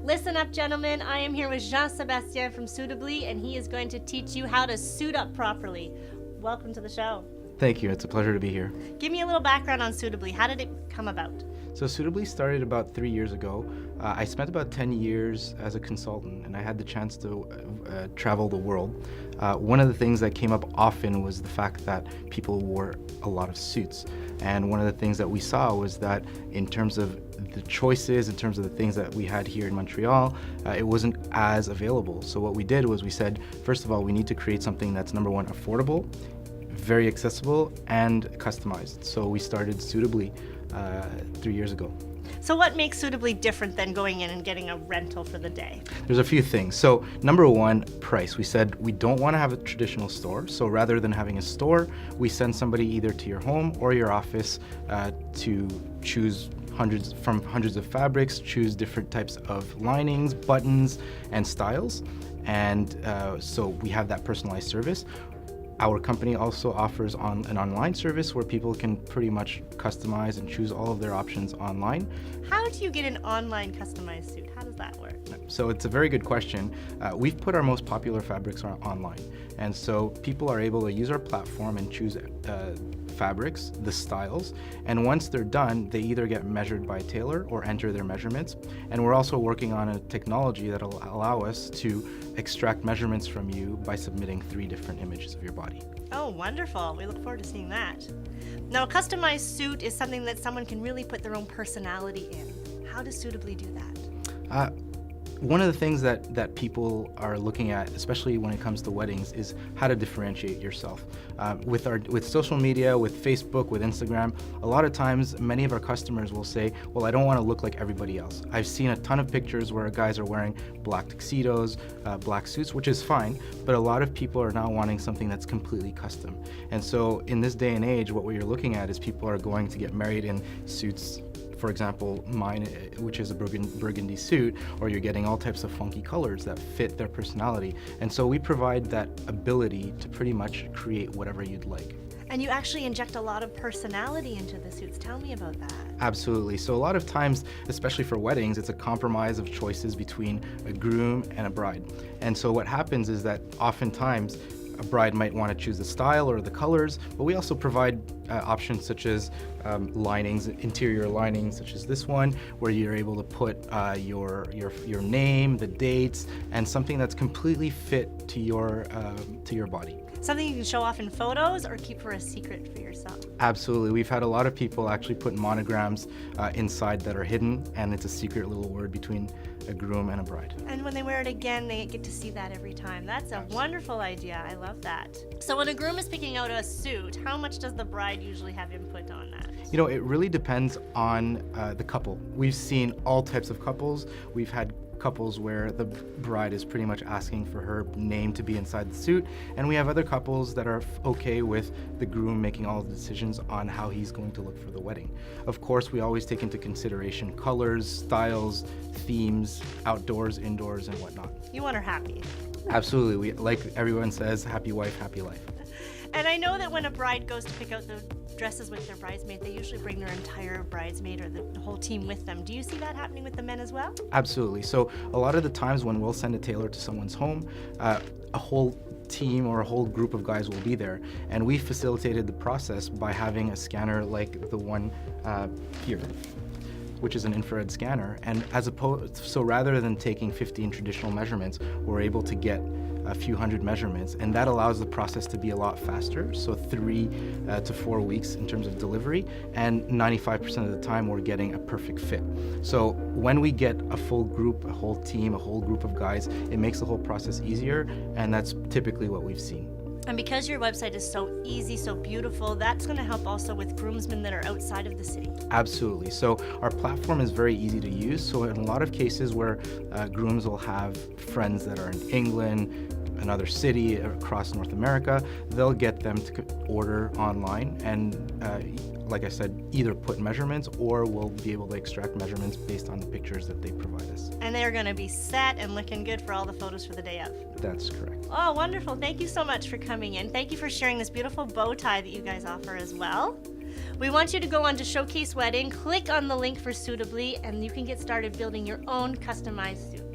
Listen up, gentlemen. I am here with Jean-Sébastien from Suitablee, and he is going to teach you how to suit up properly. Welcome to the show. Thank you. It's a pleasure to be here. Give me a little background on Suitablee. How did it come about? So Suitablee started about 3 years ago. I spent about 10 years as a consultant, and I had the chance to travel the world. One of the things that came up often was the fact that people wore a lot of suits. And one of the things that we saw was that in terms of the choices, in terms of the things that we had here in Montreal, it wasn't as available. So what we did was we said, first of all, we need to create something that's, number one, affordable, very accessible, and customized. So we started Suitablee 3 years ago. So what makes Suitablee different than going in and getting a rental for the day? There's a few things. So number one, price. We said we don't want to have a traditional store. So rather than having a store, we send somebody either to your home or your office to choose hundreds of fabrics, choose different types of linings, buttons, and styles. And so we have that personalized service. Our company also offers an online service where people can pretty much customize and choose all of their options online. How do you get an online customized suit? How does that work? So it's a very good question. We've put our most popular fabrics online. And so people are able to use our platform and choose fabrics, the styles, and once they're done, they either get measured by a tailor or enter their measurements. And we're also working on a technology that'll allow us to extract measurements from you by submitting 3 different images of your body. Oh, wonderful. We look forward to seeing that. Now, a customized suit is something that someone can really put their own personality in. How does Suitablee do that? One of the things that people are looking at, especially when it comes to weddings, is how to differentiate yourself. With social media, with Facebook, with Instagram, a lot of times many of our customers will say, well, I don't want to look like everybody else. I've seen a ton of pictures where guys are wearing black tuxedos, black suits, which is fine, but a lot of people are now wanting something that's completely custom. And so in this day and age, what we're looking at is people are going to get married in suits. For example, mine, which is a burgundy suit, or you're getting all types of funky colors that fit their personality. And so we provide that ability to pretty much create whatever you'd like. And you actually inject a lot of personality into the suits. Tell me about that. Absolutely. So a lot of times, especially for weddings, it's a compromise of choices between a groom and a bride. And so what happens is that oftentimes, a bride might want to choose the style or the colors, but we also provide options such as linings, interior linings, such as this one, where you're able to put your name, the dates, and something that's completely fit to your body. Something you can show off in photos or keep for a secret for yourself. Absolutely. We've had a lot of people actually put monograms inside that are hidden, and it's a secret little word between a groom and a bride. And when they wear it again, they get to see that every time. That's a wonderful idea. I love that. So when a groom is picking out a suit, how much does the bride usually have input on that? You know, it really depends on the couple. We've seen all types of couples. We've had couples where the bride is pretty much asking for her name to be inside the suit, and we have other couples that are okay with the groom making all the decisions on how he's going to look for the wedding. Of course, we always take into consideration colors, styles, themes, outdoors, indoors, and whatnot. You want her happy. Absolutely. Like everyone says, happy wife, happy life. And I know that when a bride goes to pick out the dresses with their bridesmaid, they usually bring their entire bridesmaid or the whole team with them. Do you see that happening with the men as well? Absolutely. So a lot of the times when we'll send a tailor to someone's home, a whole team or a whole group of guys will be there, and we facilitated the process by having a scanner like the one here, which is an infrared scanner. And so rather than taking 15 traditional measurements, we're able to get a few hundred measurements, and that allows the process to be a lot faster, so 3 to 4 weeks in terms of delivery, and 95% of the time we're getting a perfect fit. So when we get a full group, a whole team, a whole group of guys, it makes the whole process easier, and that's typically what we've seen. And because your website is so easy, so beautiful, that's going to help also with groomsmen that are outside of the city. Absolutely. So our platform is very easy to use. So in a lot of cases where grooms will have friends that are in England, another city across North America, they'll get them to order online and like I said, either put measurements or we'll be able to extract measurements based on the pictures that they provide us. And they're going to be set and looking good for all the photos for the day of. That's correct. Oh, wonderful. Thank you so much for coming in. Thank you for sharing this beautiful bow tie that you guys offer as well. We want you to go on to Showcase Wedding, click on the link for Suitablee, and you can get started building your own customized suit.